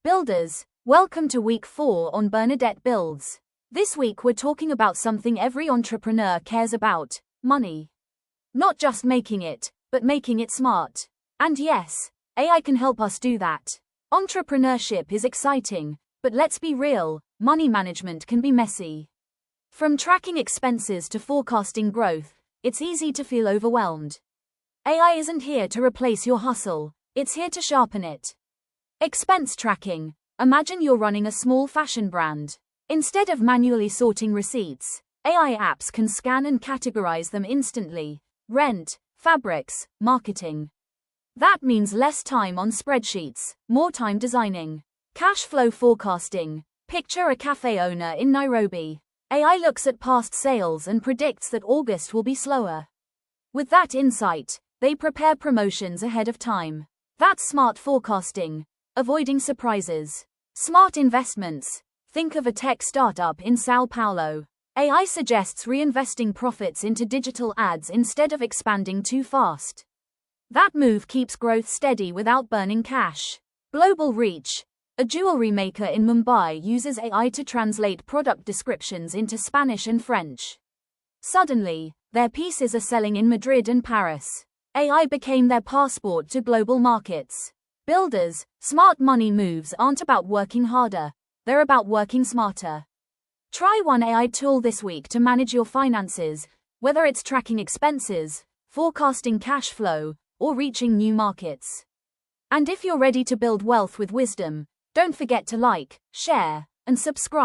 Builders, welcome to week 4 on Bernadette Builds. This week we're talking about something every entrepreneur cares about: money. Not just making it, but making it smart. And yes, AI can help us do that. Entrepreneurship is exciting, but let's be real, money management can be messy. From tracking expenses to forecasting growth, it's easy to feel overwhelmed. AI isn't here to replace your hustle, it's here to sharpen it. Expense tracking. Imagine you're running a small fashion brand. Instead of manually sorting receipts, AI apps can scan and categorize them instantly: rent, fabrics, marketing. That means less time on spreadsheets, more time designing. Cash flow forecasting. Picture a cafe owner in Nairobi. AI looks at past sales and predicts that August will be slower. With that insight, they prepare promotions ahead of time. That's smart forecasting. Avoiding surprises. Smart investments. Think of a tech startup in Sao Paulo. AI suggests reinvesting profits into digital ads instead of expanding too fast. That move keeps growth steady without burning cash. Global reach. A jewelry maker in Mumbai uses AI to translate product descriptions into Spanish and French. Suddenly, their pieces are selling in Madrid and Paris. AI became their passport to global markets. Builders, smart money moves aren't about working harder, they're about working smarter. Try one AI tool this week to manage your finances, whether it's tracking expenses, forecasting cash flow, or reaching new markets. And if you're ready to build wealth with wisdom, don't forget to like, share, and subscribe.